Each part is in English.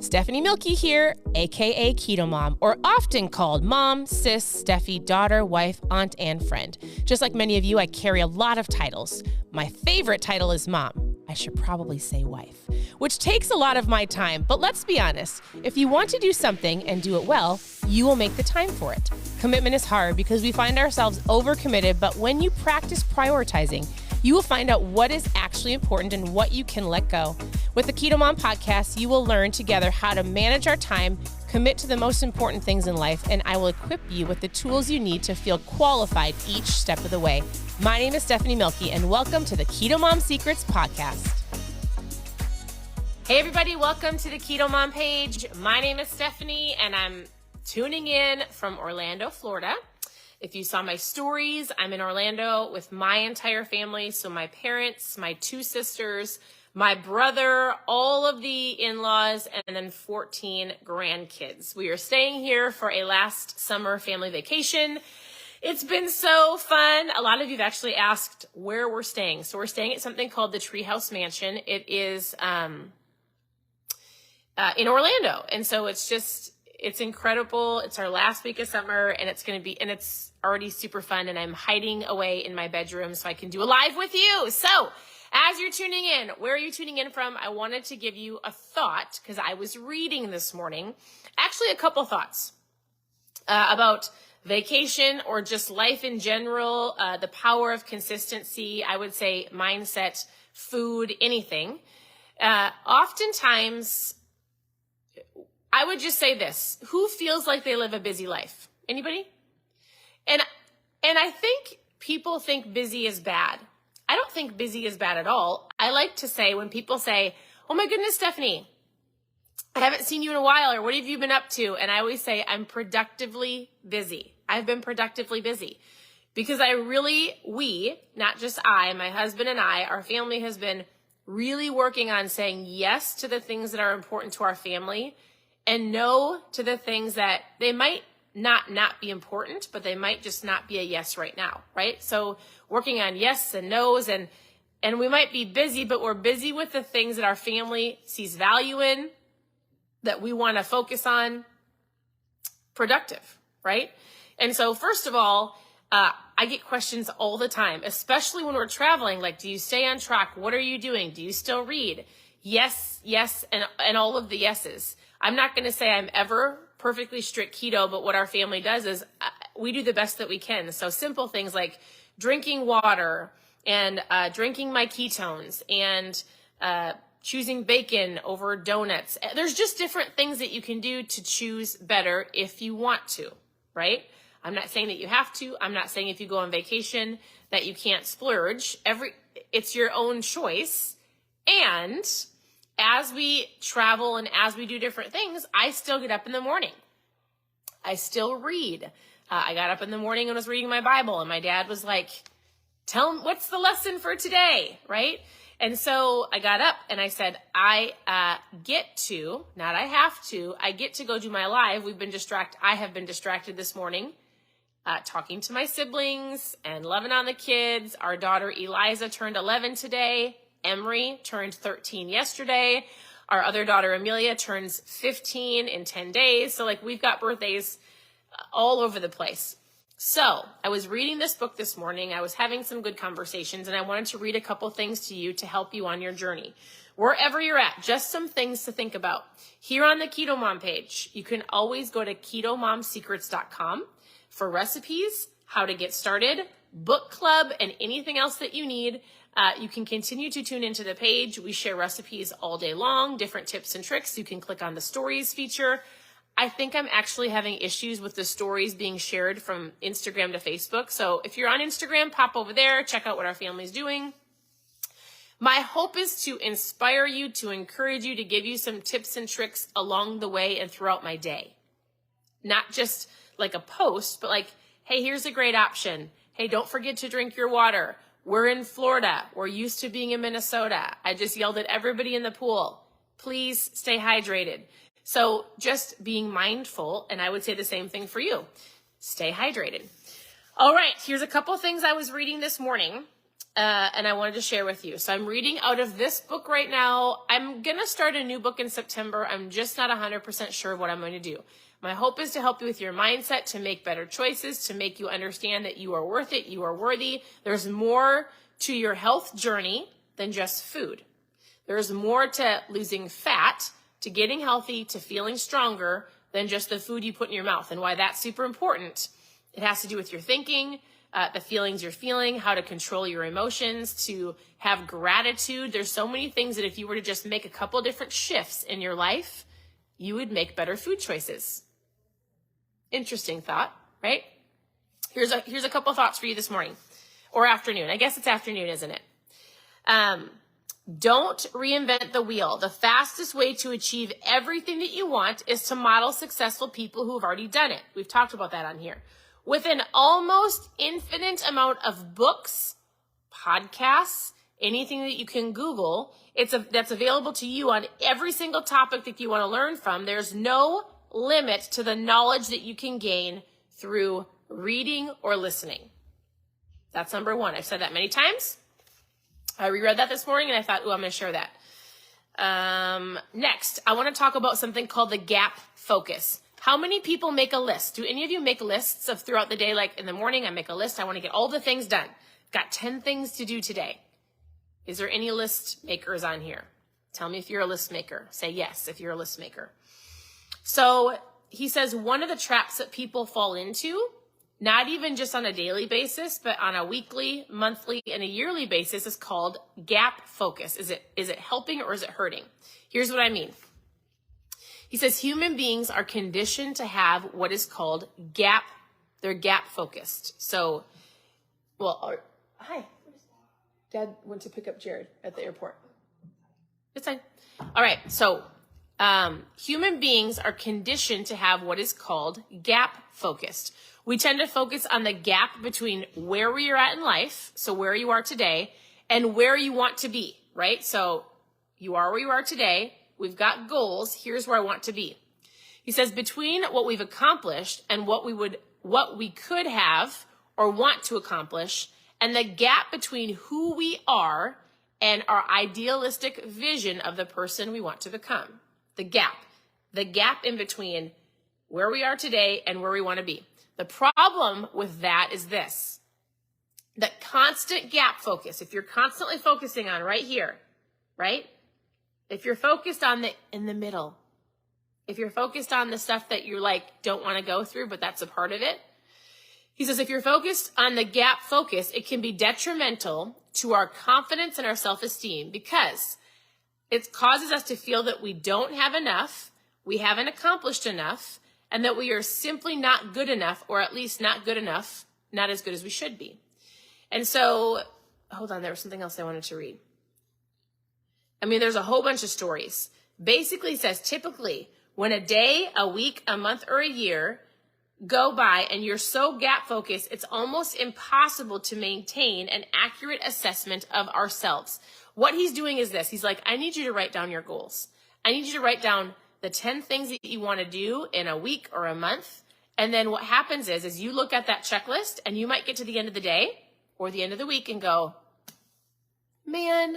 Stephanie Milky here, aka KetoMOM, or often called mom, sis, Steffi, daughter, wife, aunt, and friend. Just like many of you, I carry a lot of titles. My favorite title is mom. I should probably say wife, which takes a lot of my time. But let's be honest, if you want to do something and do it well, you will make the time for it. Commitment is hard because we find ourselves overcommitted, but when you practice prioritizing, you will find out what is actually important and what you can let go. With the KetoMOM podcast, you will learn together how to manage our time, commit to the most important things in life, and I will equip you with the tools you need to feel qualified each step of the way. My name is Stephanie Milky, and welcome to the KetoMOM Secrets podcast. Hey everybody, welcome to the KetoMOM page. My name is Stephanie, and I'm tuning in from Orlando, Florida. If you saw my stories, I'm in Orlando with my entire family. So my parents, my two sisters, my brother, all of the in-laws, and then 14 grandkids. We are staying here for a last summer family vacation. It's been so fun. A lot of you have actually asked where we're staying. So we're staying at something called the Treehouse Mansion. It is in Orlando. And so it's incredible. It's our last week of summer, and it's already super fun, and I'm hiding away in my bedroom so I can do a live with you. So as you're tuning in, where are you tuning in from? I wanted to give you a thought because I was reading this morning, actually a couple thoughts about vacation or just life in general, the power of consistency, I would say mindset, food, anything. Oftentimes, I would just say this: who feels like they live a busy life? Anybody? And I think people think busy is bad. I don't think busy is bad at all. I like to say, when people say, "Oh my goodness, Stephanie, I haven't seen you in a while," or "What have you been up to?" And I always say, I'm productively busy. I've been productively busy because we, not just I, my husband and I, our family has been really working on saying yes to the things that are important to our family and no to the things that they might not be important, but they might just not be a yes right now, right? So working on yes and no's, and we might be busy, but we're busy with the things that our family sees value in, that we want to focus on. Productive, right? And so first of all, I get questions all the time, especially when we're traveling, like, do you stay on track? What are you doing? Do you still read? Yes, and all of the yeses. I'm not going to say I'm ever perfectly strict keto, but what our family does is we do the best that we can. So simple things like drinking water and drinking my ketones and choosing bacon over donuts. There's just different things that you can do to choose better if you want to, right? I'm not saying that you have to. I'm not saying if you go on vacation that you can't splurge. It's your own choice. And as we travel and as we do different things, I still get up in the morning. I still read. I got up in the morning and was reading my Bible, and my dad was like, "Tell him, what's the lesson for today?" Right? And so I got up and I said, I get to go do my live. I have been distracted this morning, talking to my siblings and loving on the kids. Our daughter Eliza turned 11 today. Emery turned 13 yesterday. Our other daughter Amelia turns 15 in 10 days. So we've got birthdays all over the place. So I was reading this book this morning. I was having some good conversations, and I wanted to read a couple things to you to help you on your journey. Wherever you're at, just some things to think about. Here on the KetoMOM page, you can always go to ketomomsecrets.com for recipes, how to get started, book club, and anything else that you need. You can continue to tune into the page. We share recipes all day long, different tips and tricks. You can click on the stories feature. I think I'm actually having issues with the stories being shared from Instagram to Facebook. So if you're on Instagram, pop over there, check out what our family's doing. My hope is to inspire you, to encourage you, to give you some tips and tricks along the way and throughout my day. Not just like a post, but like, hey, here's a great option. Hey, don't forget to drink your water. We're in Florida. We're used to being in Minnesota. I just yelled at everybody in the pool. Please stay hydrated. So just being mindful, and I would say the same thing for you. Stay hydrated. All right, here's a couple things I was reading this morning. and I wanted to share with you. So I'm reading out of this book right now. I'm going to start a new book in September. I'm just not 100% sure what I'm going to do. My hope is to help you with your mindset, to make better choices, to make you understand that you are worth it, you are worthy. There's more to your health journey than just food. There's more to losing fat, to getting healthy, to feeling stronger than just the food you put in your mouth. And why that's super important. It has to do with your thinking, the feelings you're feeling, how to control your emotions, to have gratitude. There's so many things that if you were to just make a couple different shifts in your life, you would make better food choices. Interesting thought, right? Here's a couple thoughts for you this morning or afternoon. I guess it's afternoon, isn't it? Don't reinvent the wheel. The fastest way to achieve everything that you want is to model successful people who have already done it. We've talked about that on here. With an almost infinite amount of books, podcasts, anything that you can Google, that's available to you on every single topic that you want to learn from. There's no limit to the knowledge that you can gain through reading or listening. That's number one. I've said that many times. I reread that this morning and I thought, I'm going to share that. Next, I want to talk about something called the gap focus. How many people make a list? Do any of you make lists of throughout the day? Like in the morning, I make a list. I want to get all the things done. Got 10 things to do today. Is there any list makers on here? Tell me if you're a list maker. Say yes if you're a list maker. So he says one of the traps that people fall into, not even just on a daily basis, but on a weekly, monthly, and a yearly basis, is called gap focus. Is it helping or is it hurting? Here's what I mean. He says human beings are conditioned to have what is called gap. They're gap focused. So, hi. Dad went to pick up Jared at the airport. It's fine. All right. So, human beings are conditioned to have what is called gap focused. We tend to focus on the gap between where we are at in life, so where you are today, and where you want to be, right? So you are where you are today. We've got goals. Here's where I want to be. He says between what we've accomplished and what we could have or want to accomplish, and the gap between who we are and our idealistic vision of the person we want to become. The gap in between where we are today and where we want to be. The problem with that is this, that constant gap focus. If you're constantly focusing on right here, right? If you're focused on in the middle, if you're focused on the stuff that you're don't want to go through, but that's a part of it. He says, if you're focused on the gap focus, it can be detrimental to our confidence and our self-esteem because it causes us to feel that we don't have enough, we haven't accomplished enough, and that we are simply not good enough, or at least not good enough, not as good as we should be. And so, hold on, there was something else I wanted to read. There's a whole bunch of stories. Basically says typically when a day, a week, a month, or a year go by and you're so gap focused, it's almost impossible to maintain an accurate assessment of ourselves. What he's doing is this. He's like, I need you to write down your goals. I need you to write down the 10 things that you want to do in a week or a month. And then what happens is you look at that checklist and you might get to the end of the day or the end of the week and go, man,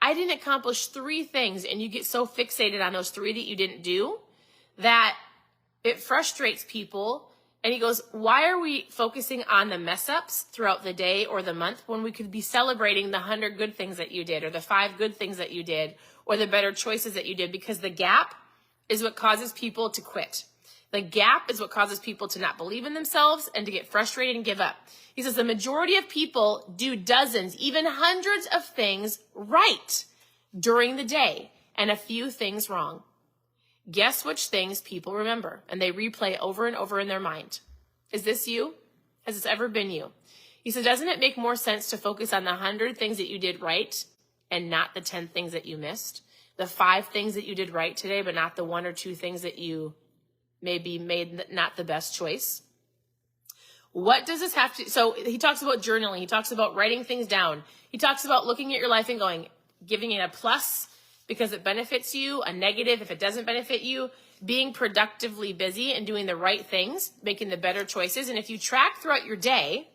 I didn't accomplish 3 things. And you get so fixated on those 3 that you didn't do that it frustrates people. And he goes, why are we focusing on the mess ups throughout the day or the month when we could be celebrating the 100 good things that you did or the 5 good things that you did or the better choices that you did? Because the gap is what causes people to quit. The gap is what causes people to not believe in themselves and to get frustrated and give up. He says the majority of people do dozens, even hundreds of things right during the day and a few things wrong. Guess which things people remember and they replay over and over in their mind. Is this you? Has this ever been you? He said, doesn't it make more sense to focus on the 100 things that you did right and not the 10 things that you missed? The 5 things that you did right today, but not the 1 or 2 things that you maybe made not the best choice. What does this have to, so he talks about journaling. He talks about writing things down. He talks about looking at your life and going, giving it a plus because it benefits you, a negative if it doesn't benefit you, being productively busy and doing the right things, making the better choices. And if you track throughout your day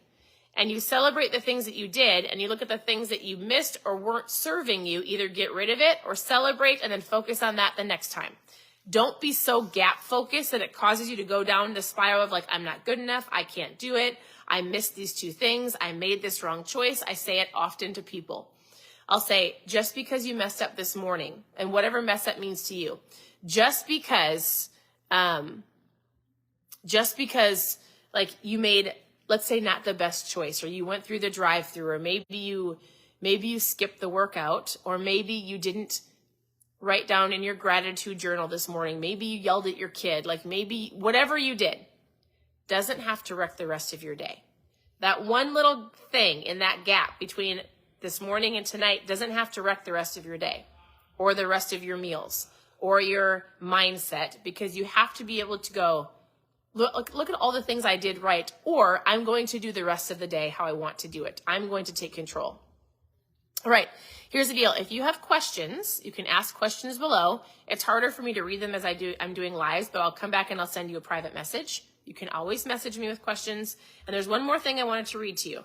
and you celebrate the things that you did, and you look at the things that you missed or weren't serving you, either get rid of it or celebrate and then focus on that the next time. Don't be so gap focused that it causes you to go down the spiral of like, I'm not good enough. I can't do it. I missed these 2 things. I made this wrong choice. I say it often to people. I'll say, just because you messed up this morning, and whatever mess up means to you, just because like you made, let's say, not the best choice, or you went through the drive-through, or maybe you skipped the workout, or maybe you didn't write down in your gratitude journal this morning. Maybe you yelled at your kid. Like maybe whatever you did doesn't have to wreck the rest of your day. That one little thing in that gap between this morning and tonight doesn't have to wreck the rest of your day or the rest of your meals or your mindset, because you have to be able to go, look at all the things I did right, or I'm going to do the rest of the day how I want to do it. I'm going to take control. All right, here's the deal. If you have questions, you can ask questions below. It's harder for me to read them as I'm doing lives, but I'll come back and I'll send you a private message. You can always message me with questions. And there's one more thing I wanted to read to you.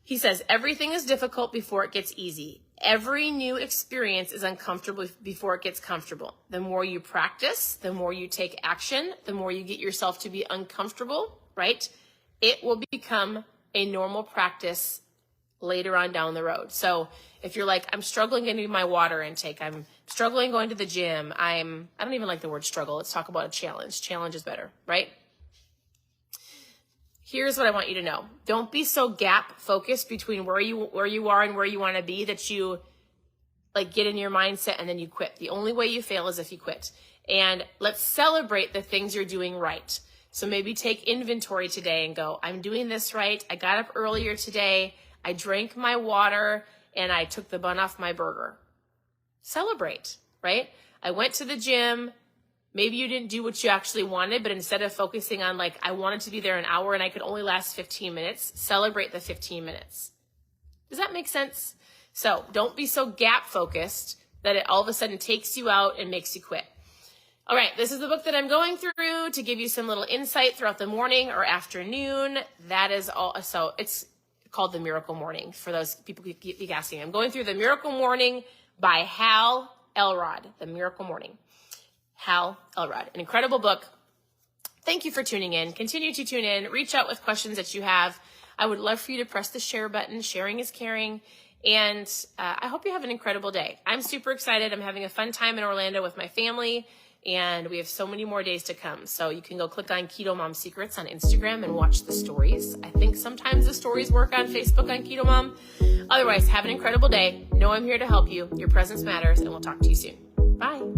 He says, everything is difficult before it gets easy. Every new experience is uncomfortable before it gets comfortable. The more you practice, the more you take action, the more you get yourself to be uncomfortable, right? It will become a normal practice later on down the road. So if you're like, I'm struggling getting my water intake, I'm struggling going to the gym, I don't even like the word struggle. Let's talk about a challenge. Challenge is better, right? Here's what I want you to know. Don't be so gap focused between where you are and where you want to be that you like get in your mindset and then you quit. The only way you fail is if you quit. And let's celebrate the things you're doing right. So maybe take inventory today and go, I'm doing this right. I got up earlier today. I drank my water and I took the bun off my burger. Celebrate, right? I went to the gym. Maybe you didn't do what you actually wanted, but instead of focusing on like, I wanted to be there an hour and I could only last 15 minutes, celebrate the 15 minutes. Does that make sense? So don't be so gap focused that it all of a sudden takes you out and makes you quit. All right, this is the book that I'm going through to give you some little insight throughout the morning or afternoon. That is all. So it's called The Miracle Morning for those people who keep asking. I'm going through The Miracle Morning by Hal Elrod. The Miracle Morning. Hal Elrod, an incredible book. Thank you for tuning in. Continue to tune in. Reach out with questions that you have. I would love for you to press the share button. Sharing is caring. And I hope you have an incredible day. I'm super excited. I'm having a fun time in Orlando with my family, and we have so many more days to come. So you can go click on KetoMOM Secrets on Instagram and watch the stories. I think sometimes the stories work on Facebook on KetoMOM. Otherwise, have an incredible day. Know I'm here to help you. Your presence matters, and we'll talk to you soon. Bye.